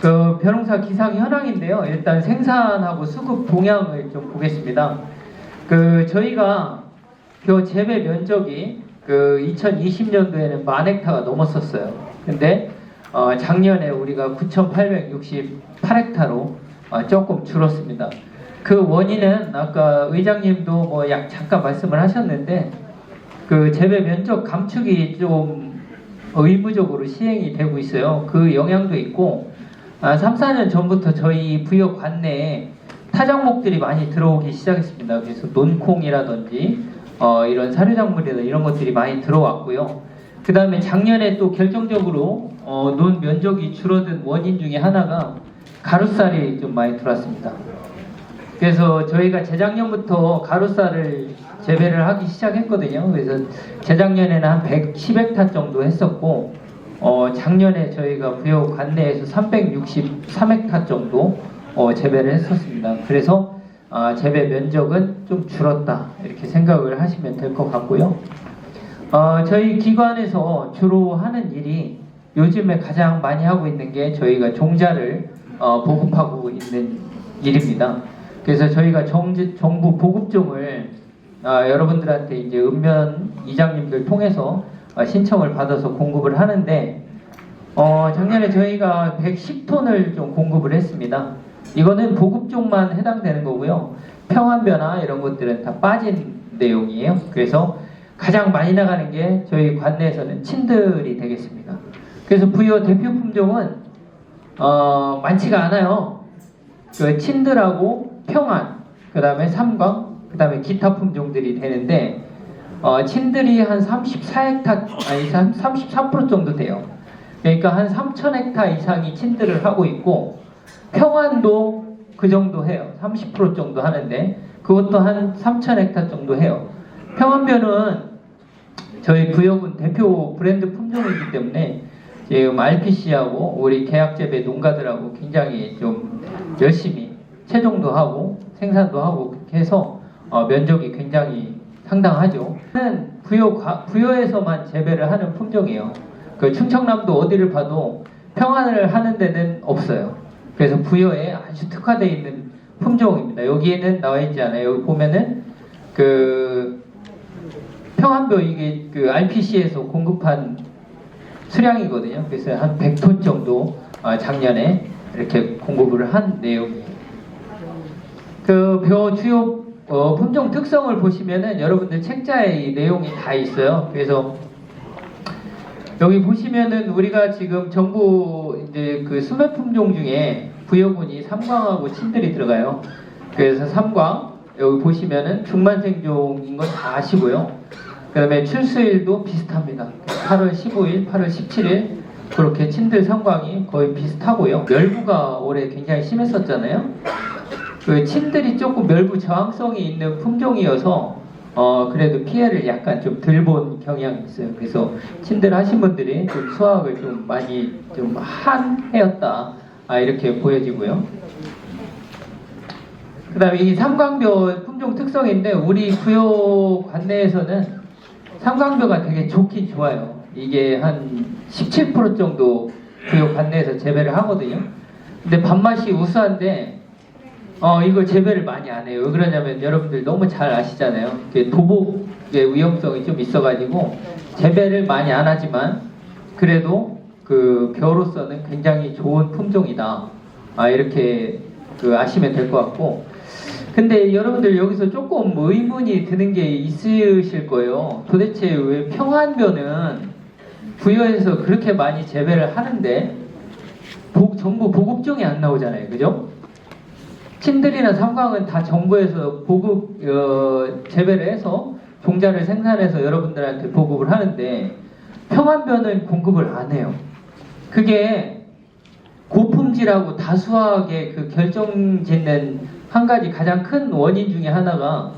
그 벼농사 기상 현황인데요. 일단 생산하고 수급 동향을 좀 보겠습니다. 그 저희가 벼 재배 면적이 그 2020년도에는 10,000헥타가 넘었었어요. 근데 작년에 우리가 9,868헥타로 조금 줄었습니다. 그 원인은 아까 의장님도 뭐 잠깐 말씀을 하셨는데 그 재배 면적 감축이 좀 의무적으로 시행이 되고 있어요. 그 영향도 있고 3, 4년 전부터 저희 부여 관내에 타작목들이 많이 들어오기 시작했습니다. 그래서 논콩이라든지 이런 사료작물이나 이런 것들이 많이 들어왔고요. 그 다음에 작년에 또 결정적으로 논 면적이 줄어든 원인 중에 하나가 가루쌀이 좀 많이 들어왔습니다. 그래서 저희가 재작년부터 가루쌀을 재배를 하기 시작했거든요. 그래서 재작년에는 한 110헥타 정도 했었고 작년에 저희가 부여 관내에서 363헥타 정도 재배를 했었습니다. 그래서 재배 면적은 좀 줄었다 이렇게 생각을 하시면 될 것 같고요. 저희 기관에서 주로 하는 일이 요즘에 가장 많이 하고 있는 게 저희가 종자를 보급하고 있는 일입니다. 그래서 저희가 정부 보급종을 여러분들한테 이제 읍면 이장님들 통해서 신청을 받아서 공급을 하는데 작년에 저희가 110톤을 좀 공급을 했습니다. 이거는 보급종만 해당되는 거고요. 평안벼나 이런 것들은 다 빠진 내용이에요. 그래서 가장 많이 나가는 게 저희 관내에서는 친들이 되겠습니다. 그래서 부여 대표 품종은 많지가 않아요. 그 친들하고 평안, 그 다음에 삼광, 그 다음에 기타 품종들이 되는데 친들이 한 34헥타, 아니 34% 정도 돼요. 그러니까 한 3,000헥타 이상이 친들을 하고 있고 평안도 그 정도 해요. 30% 정도 하는데 그것도 한 3,000헥타 정도 해요. 평안벼는 저희 부여군 대표 브랜드 품종이기 때문에 지금 RPC하고 우리 계약재배 농가들하고 굉장히 좀 열심히 채종도 하고 생산도 하고 그렇게 해서 면적이 굉장히 상당하죠. 부여에서만 재배를 하는 품종이에요. 그 충청남도 어디를 봐도 평안을 하는 데는 없어요. 그래서 부여에 아주 특화되어 있는 품종입니다. 여기에는 나와 있지 않아요. 여기 보면은 그 평안벼 이게 그 RPC에서 공급한 수량이거든요. 그래서 한 100톤 정도 작년에 이렇게 공급을 한 내용이에요. 그 벼 주요 품종 특성을 보시면은 여러분들 책자에 이 내용이 다 있어요. 그래서 여기 보시면은 우리가 지금 정부 이제 그 수매 품종 중에 부여군이 삼광하고 친들이 들어가요. 그래서 삼광 여기 보시면은 중만생종인 건 다 아시고요. 그 다음에 출수일도 비슷합니다. 8월 15일, 8월 17일 그렇게 친들 삼광이 거의 비슷하고요. 멸부가 올해 굉장히 심했었잖아요. 그 친들이 조금 멸부 저항성이 있는 품종이어서 그래도 피해를 약간 좀 덜 본 경향이 있어요. 그래서 친들 하신 분들이 좀 수확을 좀 많이 좀 한 해였다 이렇게 보여지고요. 그 다음에 이 삼광벼 품종 특성인데 우리 부여 관내에서는 삼광벼가 되게 좋긴 좋아요. 이게 한 17% 정도 부여 관내에서 재배를 하거든요. 근데 밥맛이 우수한데 이거 재배를 많이 안 해요. 왜 그러냐면 여러분들 너무 잘 아시잖아요. 도복의 위험성이 좀 있어가지고 재배를 많이 안 하지만 그래도 그 벼로서는 굉장히 좋은 품종이다. 이렇게 아시면 될 것 같고. 근데 여러분들 여기서 조금 의문이 드는 게 있으실 거예요. 도대체 왜 평안벼는 부여에서 그렇게 많이 재배를 하는데 정부 보급종이 안 나오잖아요. 그죠? 친들이나 삼광은 다 정부에서 보급 재배를 해서 종자를 생산해서 여러분들한테 보급을 하는데 평안벼는 공급을 안 해요. 그게 고품질하고 다수하게 그 결정짓는 한 가지 가장 큰 원인 중에 하나가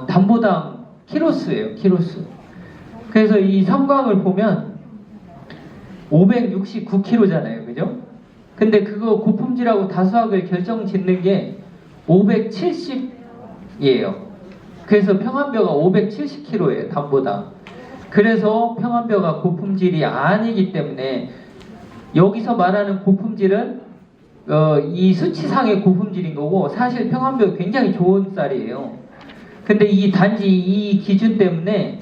담보당 키로수예요. 키로수. 그래서 이 삼광을 보면 569kg잖아요. 그죠? 근데 그거 고품질하고 다수학을 결정짓는 게 570이에요. 그래서 평안벼가 570kg예요. 담보당. 그래서 평안벼가 고품질이 아니기 때문에 여기서 말하는 고품질은 이 수치상의 고품질인 거고 사실 평안벼 굉장히 좋은 쌀이에요. 근데 단지 이 기준 때문에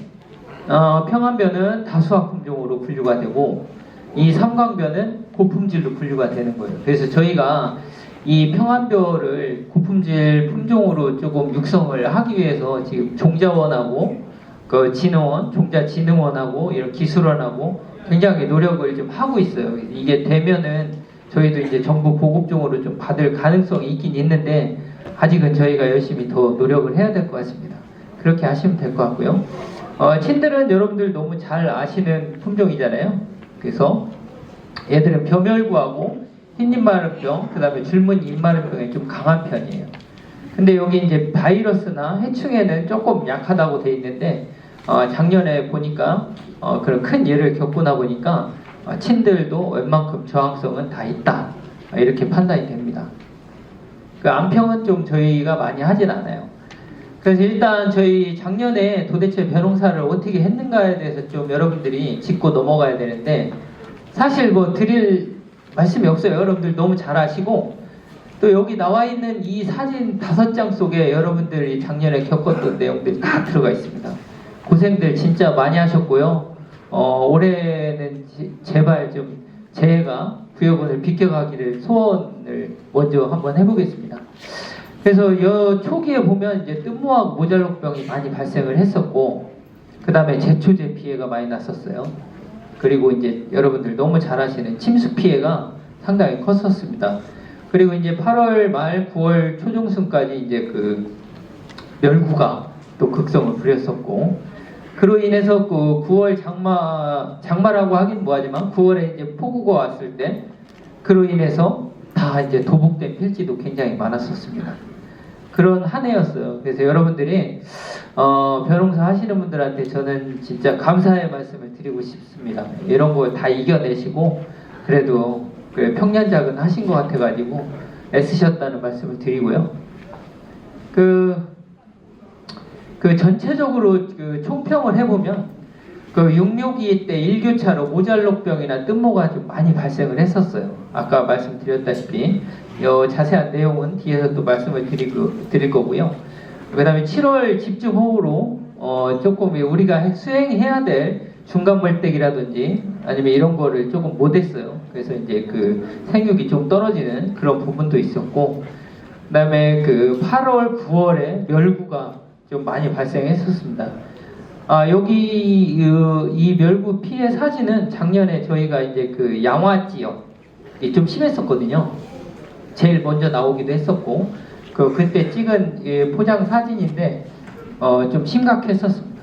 평안벼는 다수학 품종으로 분류가 되고 이 삼광벼는 고품질로 분류가 되는 거예요. 그래서 저희가 이 평안벼를 고품질 품종으로 조금 육성을 하기 위해서 지금 종자원하고 그 진흥원, 종자진흥원하고 이런 기술원하고 굉장히 노력을 좀 하고 있어요. 이게 되면은 저희도 이제 정부 보급종으로 좀 받을 가능성이 있긴 있는데 아직은 저희가 열심히 더 노력을 해야 될 것 같습니다. 그렇게 하시면 될 것 같고요. 친들은 여러분들 너무 잘 아시는 품종이잖아요. 그래서 얘들은 벼멸구하고 흰잎마른병, 그 다음에 줄무늬 잎마른병이 좀 강한 편이에요. 근데 여기 이제 바이러스나 해충에는 조금 약하다고 돼 있는데 작년에 보니까 그런 큰 예를 겪고 나 보니까 친들도 웬만큼 저항성은 다 있다 이렇게 판단이 됩니다. 그 안평은 좀 저희가 많이 하진 않아요. 그래서 일단 저희 작년에 도대체 벼농사를 어떻게 했는가에 대해서 좀 여러분들이 짚고 넘어가야 되는데 사실 뭐 드릴 말씀이 없어요. 여러분들 너무 잘 아시고 또 여기 나와 있는 이 사진 5장 속에 여러분들이 작년에 겪었던 내용들이 다 들어가 있습니다. 고생들 진짜 많이 하셨고요. 올해는 제발 좀 재해가 구역원을 비껴가기를 소원을 먼저 한번 해보겠습니다. 그래서 초기에 보면 이제 뜸모하고 모잘록병이 많이 발생을 했었고 그 다음에 제초제 피해가 많이 났었어요. 그리고 이제 여러분들 너무 잘 아시는 침수 피해가 상당히 컸었습니다. 그리고 이제 8월 말 9월 초중순까지 이제 그 멸구가 또 극성을 부렸었고 그로 인해서 그 9월 장마라고 하긴 뭐하지만 9월에 이제 폭우가 왔을 때 그로 인해서 다 이제 도복된 필지도 굉장히 많았었습니다. 그런 한 해였어요. 그래서 여러분들이 벼농사 하시는 분들한테 저는 진짜 감사의 말씀을 드리고 싶습니다. 이런 거 다 이겨내시고 그래도 평년작은 하신 것 같아가지고 애쓰셨다는 말씀을 드리고요. 전체적으로 총평을 해보면 6.62 때 일교차로 모잘록병이나 뜸모가 좀 많이 발생을 했었어요. 아까 말씀드렸다시피 자세한 내용은 뒤에서 또 말씀을 드릴 거고요. 그 다음에 7월 집중호우로 조금 우리가 수행해야 될 중간벌떼기라든지 아니면 이런 거를 조금 못했어요. 그래서 이제 생육이 좀 떨어지는 그런 부분도 있었고 그 다음에 8월 9월에 멸구가 좀 많이 발생했었습니다. 여기 이 멸구 피해 사진은 작년에 저희가 이제 양화 지역이 좀 심했었거든요. 제일 먼저 나오기도 했었고 그때 찍은 포장 사진인데 좀 심각했었습니다.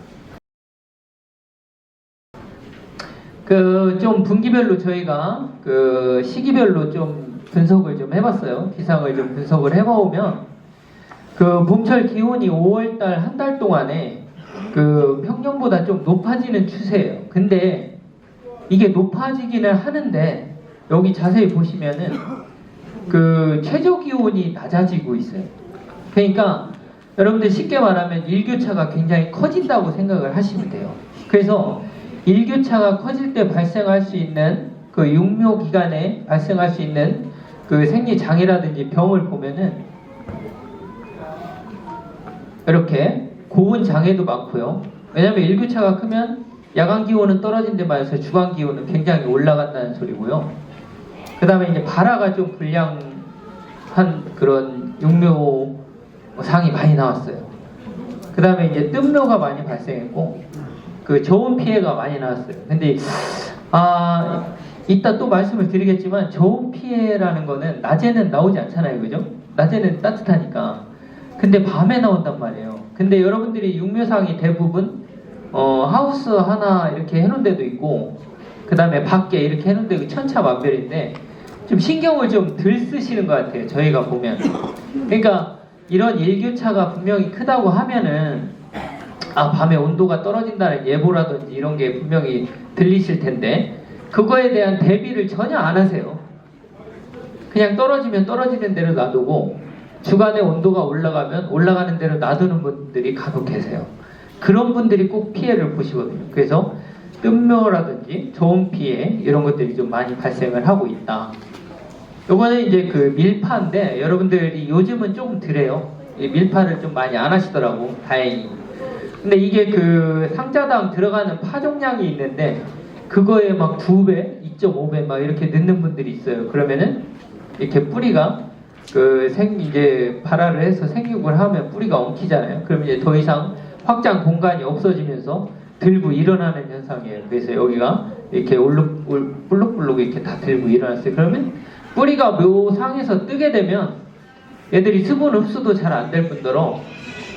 좀 분기별로 저희가 시기별로 좀 분석을 좀 해봤어요. 기상을 좀 분석을 해보면 봄철 기온이 5월달 한 달 동안에 평년보다 좀 높아지는 추세예요. 근데 이게 높아지기는 하는데 여기 자세히 보시면은 최저 기온이 낮아지고 있어요. 그러니까 여러분들 쉽게 말하면 일교차가 굉장히 커진다고 생각을 하시면 돼요. 그래서 일교차가 커질 때 발생할 수 있는 육묘 기간에 발생할 수 있는 생리 장애라든지 병을 보면은 이렇게 고온 장애도 많고요. 왜냐하면 일교차가 크면 야간 기온은 떨어진 데 반해서 주간 기온은 굉장히 올라간다는 소리고요. 그 다음에 이제 발화가 좀 불량한 그런 육묘 상이 많이 나왔어요. 그 다음에 이제 뜸묘가 많이 발생했고 저온 피해가 많이 나왔어요. 근데 이따 또 말씀을 드리겠지만 저온 피해라는 거는 낮에는 나오지 않잖아요. 그죠? 낮에는 따뜻하니까. 근데 밤에 나온단 말이에요. 근데 여러분들이 육묘상이 대부분 하우스 하나 이렇게 해놓은 데도 있고 그 다음에 밖에 이렇게 해놓은 데도 천차만별인데 좀 신경을 좀 덜 쓰시는 것 같아요. 저희가 보면. 그러니까 이런 일교차가 분명히 크다고 하면은 밤에 온도가 떨어진다는 예보라든지 이런 게 분명히 들리실 텐데 그거에 대한 대비를 전혀 안 하세요. 그냥 떨어지면 떨어지는 대로 놔두고 주간에 온도가 올라가면 올라가는 대로 놔두는 분들이 간혹 계세요. 그런 분들이 꼭 피해를 보시거든요. 그래서 뜸묘라든지 저온 피해 이런 것들이 좀 많이 발생을 하고 있다. 요거는 이제 그 밀파인데 여러분들이 요즘은 조금 덜해요. 이 밀파를 좀 많이 안 하시더라고, 다행히. 근데 이게 그 상자당 들어가는 파종량이 있는데 그거에 막 2배, 2.5배 막 이렇게 넣는 분들이 있어요. 그러면은 이렇게 뿌리가 이제 발화를 해서 생육을 하면 뿌리가 엉키잖아요. 그럼 이제 더 이상 확장 공간이 없어지면서 들고 일어나는 현상이에요. 그래서 여기가 이렇게 볼록볼록 이렇게 다 들고 일어났어요. 그러면 뿌리가 묘상에서 뜨게 되면 얘들이 수분 흡수도 잘 안 될 뿐더러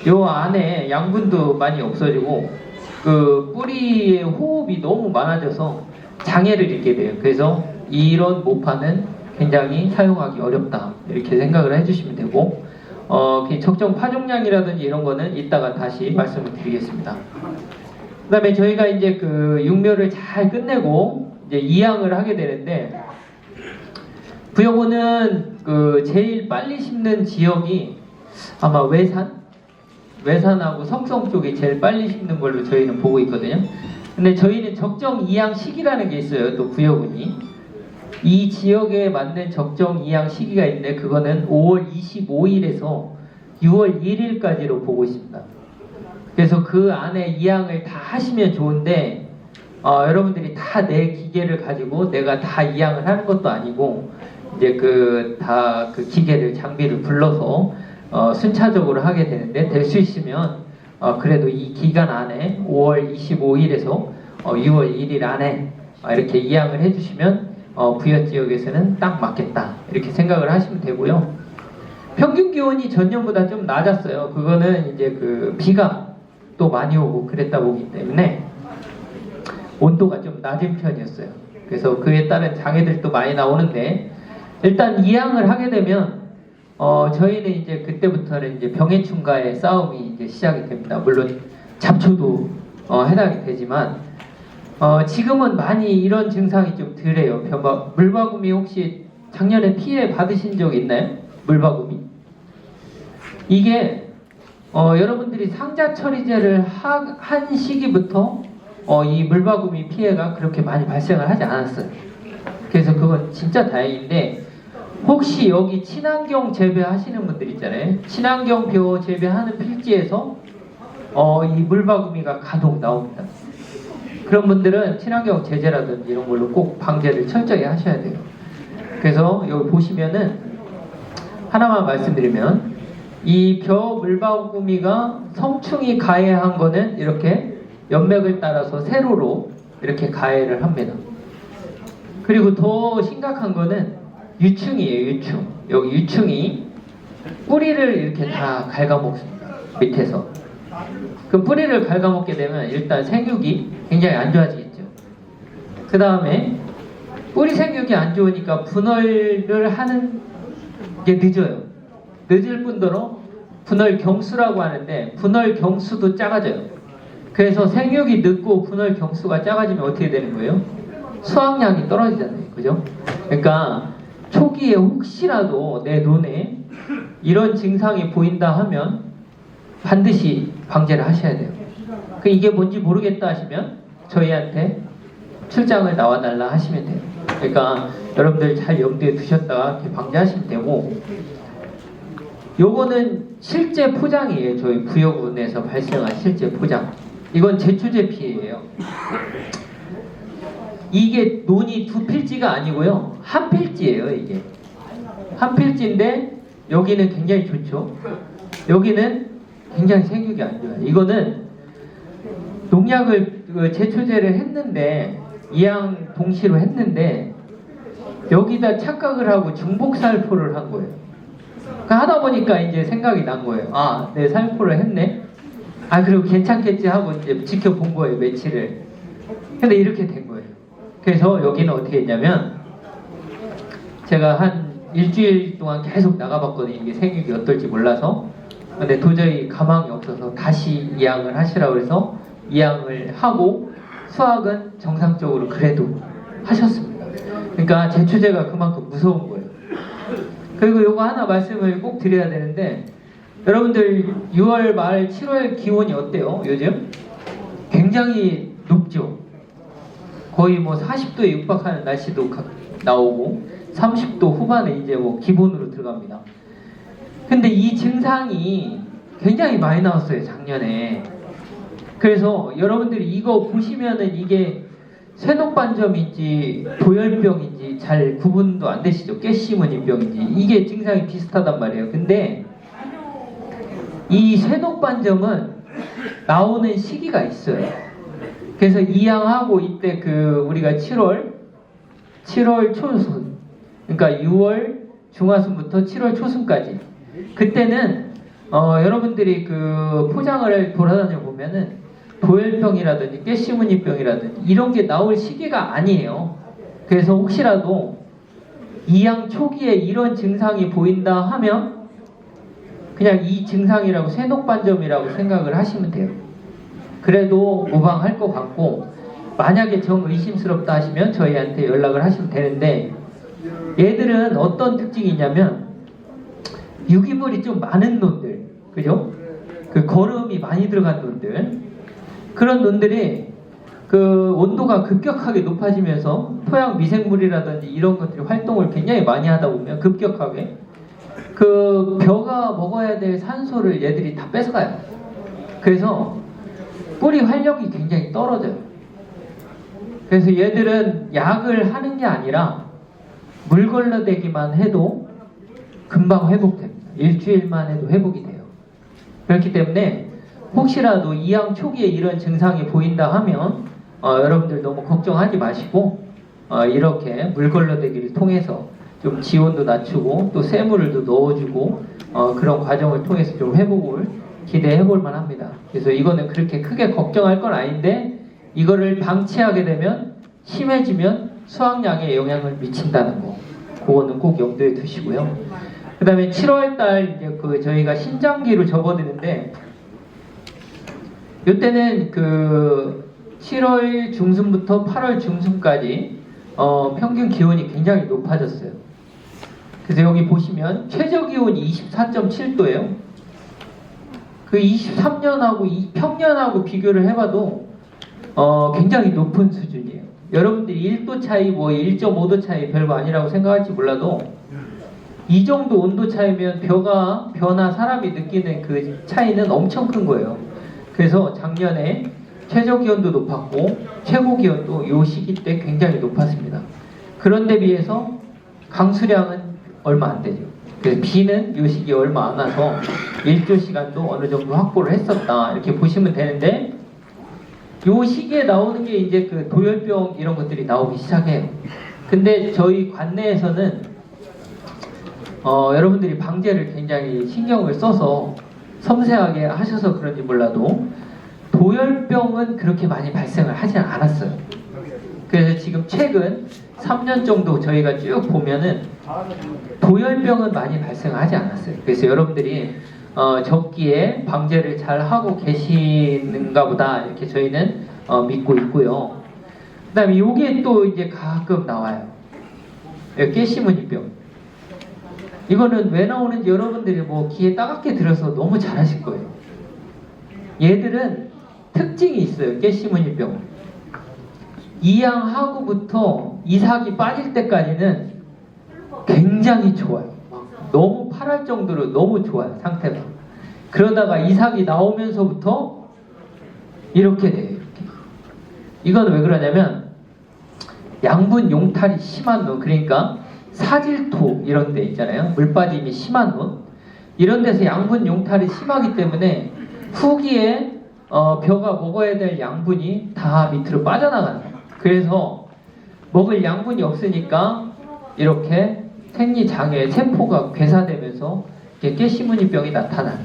요 안에 양분도 많이 없어지고 그 뿌리의 호흡이 너무 많아져서 장애를 입게 돼요. 그래서 이런 모파는 굉장히 사용하기 어렵다 이렇게 생각을 해주시면 되고 적정 파종량이라든지 이런 거는 이따가 다시 말씀을 드리겠습니다. 그 다음에 저희가 이제 그 육묘를 잘 끝내고 이제 이양을 하게 되는데 부여고는 그 제일 빨리 심는 지역이 아마 외산하고 성성 쪽이 제일 빨리 심는 걸로 저희는 보고 있거든요. 근데 저희는 적정 이양 시기라는 게 있어요. 또 부여군이 이 지역에 맞는 적정 이양 시기가 있는데 그거는 5월 25일에서 6월 1일까지로 보고 있습니다. 그래서 그 안에 이양을 다 하시면 좋은데 여러분들이 다 내 기계를 가지고 내가 다 이양을 하는 것도 아니고 이제 다 그 기계를 장비를 불러서 순차적으로 하게 되는데 될 수 있으면 그래도 이 기간 안에 5월 25일에서 6월 1일 안에 이렇게 이양을 해주시면 부여 지역에서는 딱 맞겠다 이렇게 생각을 하시면 되고요. 평균 기온이 전년보다 좀 낮았어요. 그거는 이제 그 비가 또 많이 오고 그랬다 보기 때문에 온도가 좀 낮은 편이었어요. 그래서 그에 따른 장애들도 많이 나오는데 일단 이양을 하게 되면 저희는 이제 그때부터는 이제 병해충과의 싸움이 이제 시작이 됩니다. 물론 잡초도 해당이 되지만 지금은 많이 이런 증상이 좀 덜해요. 물바구미 혹시 작년에 피해 받으신 적 있나요? 물바구미? 이게 여러분들이 상자 처리제를 한 시기부터 이 물바구미 피해가 그렇게 많이 발생을 하지 않았어요. 그래서 그건 진짜 다행인데 혹시 여기 친환경 재배하시는 분들 있잖아요. 친환경 벼 재배하는 필지에서 이 물바구미가 간혹 나옵니다. 그런 분들은 친환경 제재라든지 이런 걸로 꼭 방제를 철저히 하셔야 돼요. 그래서 여기 보시면은 하나만 말씀드리면 이 벼 물바구미가 성충이 가해한 거는 이렇게 연맥을 따라서 세로로 이렇게 가해를 합니다. 그리고 더 심각한 거는 유충이에요. 유충. 여기 유충이 뿌리를 이렇게 다 갉아먹습니다. 밑에서. 그 뿌리를 갉아먹게 되면 일단 생육이 굉장히 안 좋아지겠죠. 그 다음에 뿌리 생육이 안 좋으니까 분할을 하는 게 늦어요. 늦을 뿐더러 분할 경수라고 하는데 분할 경수도 작아져요. 그래서 생육이 늦고 분할 경수가 작아지면 어떻게 되는 거예요? 수확량이 떨어지잖아요. 그죠? 그러니까 초기에 혹시라도 내 눈에 이런 증상이 보인다 하면 반드시 방제를 하셔야 돼요. 이게 뭔지 모르겠다 하시면 저희한테 출장을 나와달라 하시면 돼요. 그러니까 여러분들 잘 염두에 두셨다가 이렇게 방제하시면 되고 요거는 실제 포장이에요. 저희 부여군에서 발생한 실제 포장. 이건 제초제 피해예요. 이게 논이 2필지가 아니고요. 한 필지예요. 이게 한 필지인데 여기는 굉장히 좋죠. 여기는 굉장히 생육이 안 좋아요. 이거는 농약을 제초제를 했는데 이양 동시로 했는데 여기다 착각을 하고 중복살포를 한 거예요. 하다 보니까 이제 생각이 난 거예요. 아, 내 살포를 했네. 그리고 괜찮겠지 하고 이제 지켜본 거예요. 며칠을. 근데 이렇게 된 거예요. 그래서 여기는 어떻게 했냐면 제가 한 일주일 동안 계속 나가봤거든요. 이게 생육이 어떨지 몰라서. 근데 도저히 가망이 없어서 다시 이양을 하시라고 해서 이양을 하고 수확은 정상적으로 그래도 하셨습니다. 그러니까 제초제가 그만큼 무서운 거예요. 그리고 요거 하나 말씀을 꼭 드려야 되는데 여러분들 6월 말 7월 기온이 어때요? 요즘? 굉장히 높죠? 거의 뭐 40도에 육박하는 날씨도 나오고 30도 후반에 이제 뭐 기본으로 들어갑니다. 근데 이 증상이 굉장히 많이 나왔어요, 작년에. 그래서 여러분들이 이거 보시면은 이게 쇠녹반점인지 도열병인지 잘 구분도 안 되시죠? 깨시무늬병인지. 이게 증상이 비슷하단 말이에요. 근데 이 쇠녹반점은 나오는 시기가 있어요. 그래서 이양하고 이때 우리가 7월 초순, 그러니까 6월 중하순부터 7월 초순까지, 그때는 여러분들이 포장을 돌아다녀 보면은 도열병이라든지 깨시무늬병이라든지 이런 게 나올 시기가 아니에요. 그래서 혹시라도 이양 초기에 이런 증상이 보인다 하면 그냥 이 증상이라고 쇠녹반점이라고 생각을 하시면 돼요. 그래도 무방할 것 같고, 만약에 정 의심스럽다 하시면 저희한테 연락을 하시면 되는데, 얘들은 어떤 특징이 있냐면 유기물이 좀 많은 놈들, 그죠? 거름이 많이 들어간 놈들, 그런 놈들이 온도가 급격하게 높아지면서 토양 미생물이라든지 이런 것들이 활동을 굉장히 많이 하다 보면 급격하게 벼가 먹어야 될 산소를 얘들이 다 뺏어가요. 그래서 뿌리 활력이 굉장히 떨어져요. 그래서 얘들은 약을 하는 게 아니라 물 걸러대기만 해도 금방 회복됩니다. 일주일만 해도 회복이 돼요. 그렇기 때문에 혹시라도 이양 초기에 이런 증상이 보인다 하면 여러분들 너무 걱정하지 마시고 이렇게 물 걸러대기를 통해서 좀 지온도 낮추고 또 쇠물을 또 넣어주고 그런 과정을 통해서 좀 회복을 기대해 볼 만합니다. 그래서 이거는 그렇게 크게 걱정할 건 아닌데, 이거를 방치하게 되면 심해지면 수확량에 영향을 미친다는 거, 그거는 꼭 염두에 두시고요. 그 다음에 7월달 이제 저희가 신장기로 접어드는데, 이때는 7월 중순부터 8월 중순까지 평균 기온이 굉장히 높아졌어요. 그래서 여기 보시면 최저 기온이 24.7도예요. 23년하고 평년하고 비교를 해봐도 굉장히 높은 수준이에요. 여러분들이 1도 차이, 뭐 1.5도 차이 별거 아니라고 생각할지 몰라도 이 정도 온도 차이면 벼나 사람이 느끼는 그 차이는 엄청 큰 거예요. 그래서 작년에 최저 기온도 높았고 최고 기온도 이 시기 때 굉장히 높았습니다. 그런데 비해서 강수량은 얼마 안 되죠. 그래서 비는 이 시기에 얼마 안 와서 일조 시간도 어느 정도 확보를 했었다, 이렇게 보시면 되는데, 이 시기에 나오는 게 이제 도열병 이런 것들이 나오기 시작해요. 근데 저희 관내에서는 여러분들이 방제를 굉장히 신경을 써서 섬세하게 하셔서 그런지 몰라도 도열병은 그렇게 많이 발생을 하지 않았어요. 그래서 지금 최근 3년 정도 저희가 쭉 보면은 도열병은 많이 발생하지 않았어요. 그래서 여러분들이 적기에 방제를 잘 하고 계시는가 보다, 이렇게 저희는 믿고 있고요. 그 다음에 요게 또 이제 가끔 나와요. 깨시무늬병. 이거는 왜 나오는지 여러분들이 뭐 귀에 따갑게 들어서 너무 잘 아실 거예요. 얘들은 특징이 있어요. 깨시무늬병. 이양하고부터 이삭이 빠질 때까지는 굉장히 좋아요. 너무 파랄 정도로 너무 좋아요, 상태가. 그러다가 이삭이 나오면서부터 이렇게 돼요. 이렇게. 이건 왜 그러냐면 양분 용탈이 심한 논, 그러니까 사질토 이런 데 있잖아요. 물빠짐이 심한 논, 이런 데서 양분 용탈이 심하기 때문에 후기에 벼가 먹어야 될 양분이 다 밑으로 빠져나가는 거예요. 그래서 먹을 양분이 없으니까 이렇게 생리장애, 세포가 괴사되면서 깨시무늬병이 나타나요.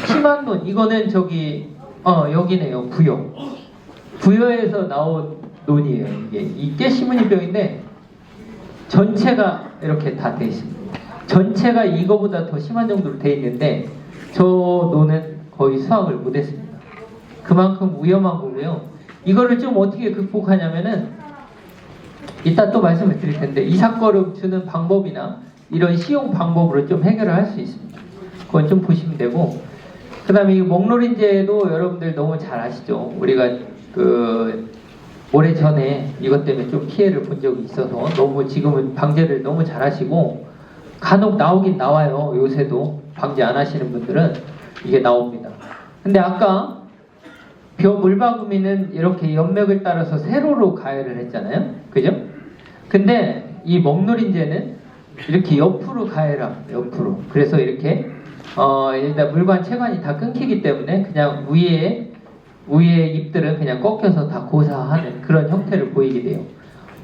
심한 논, 이거는 여기네요. 부여에서 나온 논이에요. 이게 이 깨시무늬병인데 전체가 이렇게 다 돼 있습니다. 전체가 이거보다 더 심한 정도로 돼 있는데 저 논은 거의 수확을 못했습니다. 그만큼 위험한 거고요. 이거를 좀 어떻게 극복하냐면은 이따 또 말씀을 드릴 텐데, 이삭거름 주는 방법이나 이런 시용 방법으로 좀 해결을 할 수 있습니다. 그건 좀 보시면 되고, 그 다음에 이 목노린제도 여러분들 너무 잘 아시죠? 우리가 오래전에 이것 때문에 좀 피해를 본 적이 있어서 너무 지금은 방제를 너무 잘하시고 간혹 나오긴 나와요. 요새도 방제 안 하시는 분들은 이게 나옵니다. 근데 아까 벼물바구미는 이렇게 연맥을 따라서 세로로 가열을 했잖아요. 그죠? 근데 이 먹노린재는 이렇게 옆으로 가열합니다. 옆으로. 그래서 이렇게 일단 물관 체관이 다 끊기기 때문에 그냥 위에 잎들은 그냥 꺾여서 다 고사하는 그런 형태를 보이게 돼요.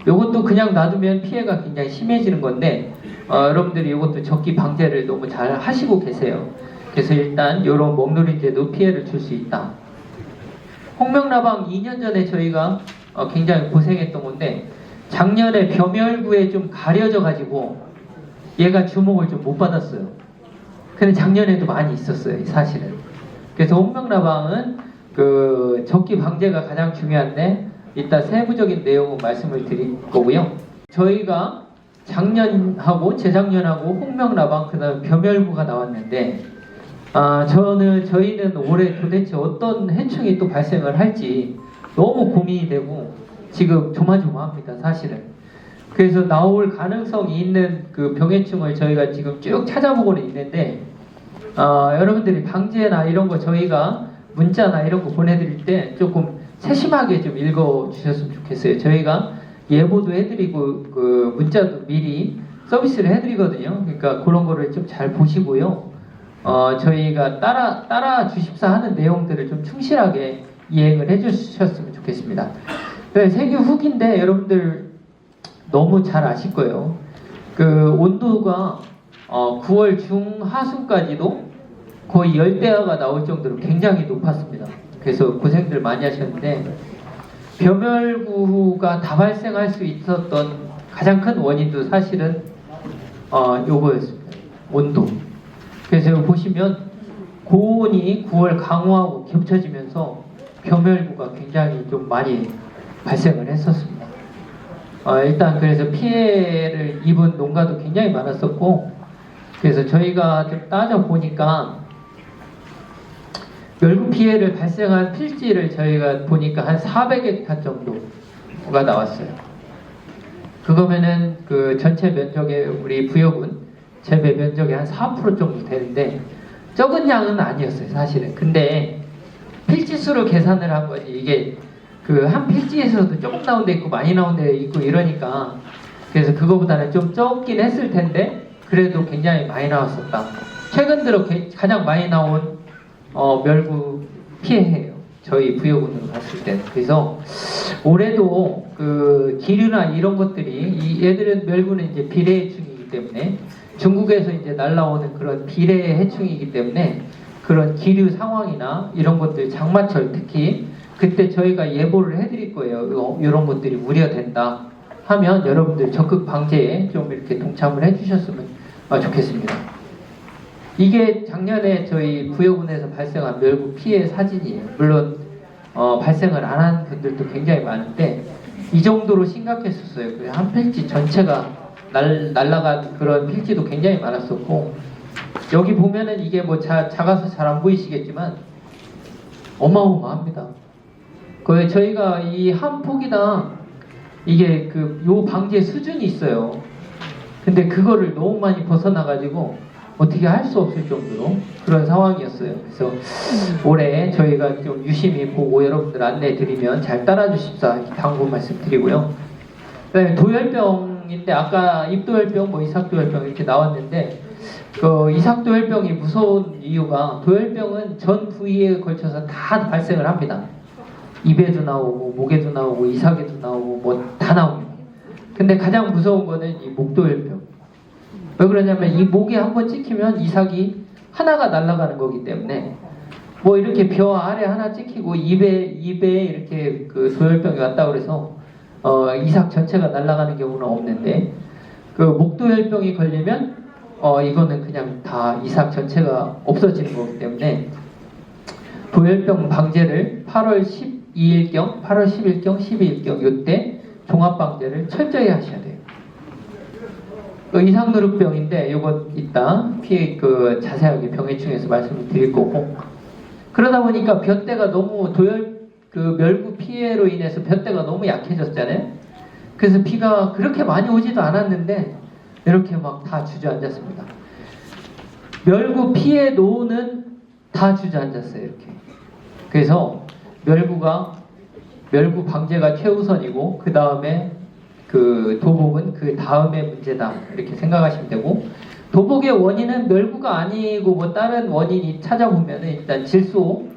이것도 그냥 놔두면 피해가 굉장히 심해지는 건데 여러분들이 이것도 적기 방제를 너무 잘 하시고 계세요. 그래서 일단 이런 먹노린재도 피해를 줄 수 있다. 홍명라방 2년 전에 저희가 굉장히 고생했던 건데 작년에 벼멸구에 좀 가려져 가지고 얘가 주목을 좀 못 받았어요. 근데 작년에도 많이 있었어요, 사실은. 그래서 홍명라방은 그 적기 방제가 가장 중요한데 이따 세부적인 내용은 말씀을 드릴 거고요. 저희가 작년하고 재작년하고 홍명라방 그다음 벼멸구가 나왔는데 저희는 올해 도대체 어떤 해충이 또 발생을 할지 너무 고민이 되고 지금 조마조마합니다, 사실은. 그래서 나올 가능성이 있는 그 병해충을 저희가 지금 쭉 찾아보고는 있는데 여러분들이 방제나 이런 거 저희가 문자나 이런 거 보내드릴 때 조금 세심하게 좀 읽어주셨으면 좋겠어요. 저희가 예보도 해드리고 그 문자도 미리 서비스를 해드리거든요. 그러니까 그런 거를 좀 잘 보시고요. 저희가 따라 주십사 하는 내용들을 좀 충실하게 이행을 해주셨으면 좋겠습니다. 네, 세규 후기인데 여러분들 너무 잘 아실 거예요. 그 온도가 9월 중하순까지도 거의 열대야가 나올 정도로 굉장히 높았습니다. 그래서 고생들 많이 하셨는데 벼멸구가 다 발생할 수 있었던 가장 큰 원인도 사실은 요거였습니다. 온도. 그래서 보시면 고온이 9월 강우하고 겹쳐지면서 벼멸구가 굉장히 좀 많이 발생을 했었습니다. 일단 그래서 피해를 입은 농가도 굉장히 많았었고 그래서 저희가 좀 따져보니까 멸구 피해를 발생한 필지를 저희가 보니까 한 400헥타 정도가 나왔어요. 그거면은 그 전체 면적의 우리 부여군 재배 면적의 한 4% 정도 되는데 적은 양은 아니었어요, 사실은. 근데 필지 수로 계산을 한 거지. 이게 그 한 필지에서도 조금 나온 데 있고 많이 나온 데 있고 이러니까 그래서 그거보다는 좀 적긴 했을 텐데 그래도 굉장히 많이 나왔었다. 최근 들어 가장 많이 나온 멸구 피해예요. 저희 부여군으로 봤을 때. 그래서 올해도 그 기류나 이런 것들이 이 얘들은 멸구는 이제 비례해충이기 때문에 중국에서 이제 날라오는 그런 비례 해충이기 때문에 그런 기류 상황이나 이런 것들 장마철 특히 그때 저희가 예보를 해드릴 거예요. 이런 것들이 우려된다 하면 여러분들 적극 방제에 좀 이렇게 동참을 해주셨으면 좋겠습니다. 이게 작년에 저희 부여군에서 발생한 멸구 피해 사진이에요. 물론 발생을 안 한 분들도 굉장히 많은데 이 정도로 심각했었어요. 그 한 필지 전체가 날라간 그런 필지도 굉장히 많았었고 여기 보면은 이게 뭐 작아서 잘 안 보이시겠지만 어마어마합니다. 그 저희가 이 한 폭이당 이게 그 요 방제 수준이 있어요. 근데 그거를 너무 많이 벗어나가지고 어떻게 할 수 없을 정도로 그런 상황이었어요. 그래서 올해 저희가 좀 유심히 보고 여러분들 안내 드리면 잘 따라주십사 이렇게 당부 말씀드리고요. 그다음에 도열병인데 아까 입도열병, 뭐 이삭도열병 이렇게 나왔는데 그 이삭도열병이 무서운 이유가 도열병은 전 부위에 걸쳐서 다 발생을 합니다. 입에도 나오고 목에도 나오고 이삭에도 나오고 뭐 다 나옵니다. 근데 가장 무서운 거는 이 목도열병. 왜 그러냐면 이 목에 한번 찍히면 이삭이 하나가 날아가는 거기 때문에 뭐 이렇게 벼 아래 하나 찍히고 입에 이렇게 그 도열병이 왔다 그래서 이삭 전체가 날아가는 경우는 없는데 그 목도열병이 걸리면 이거는 그냥 다 이삭 전체가 없어지는 거기 때문에 도열병 방제를 8월 12일경, 8월 10일경, 12일경 이때 종합 방제를 철저히 하셔야 돼요. 이삭누룩병인데 이거 이따 피해 자세하게 병해충에서 말씀을 드릴 거고 그러다 보니까 벼대가 너무 그 멸구 피해로 인해서 볏대가 너무 약해졌잖아요. 그래서 비가 그렇게 많이 오지도 않았는데 이렇게 막 다 주저앉았습니다. 멸구 피해 노는 다 주저앉았어요. 이렇게. 그래서 멸구 방제가 최우선이고 그 다음에 그 도복은 그 다음에 문제다 이렇게 생각하시면 되고, 도복의 원인은 멸구가 아니고 뭐 다른 원인이 찾아보면 일단 질소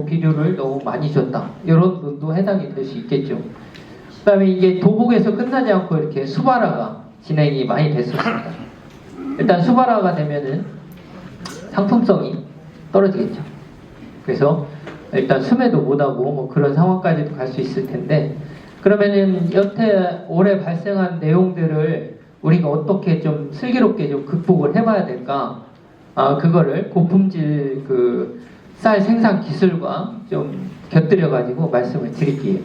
비료를 너무 많이 줬다 이런 논도 해당이 될 수 있겠죠. 그 다음에 이게 도복에서 끝나지 않고 이렇게 수발화가 진행이 많이 됐었습니다. 일단 수발화가 되면은 상품성이 떨어지겠죠. 그래서 일단 수매도 못하고 뭐 그런 상황까지도 갈 수 있을 텐데, 그러면은 여태 올해 발생한 내용들을 우리가 어떻게 좀 슬기롭게 좀 극복을 해봐야 될까? 그거를 고품질 그 쌀 생산 기술과 좀 곁들여 가지고 말씀을 드릴게요.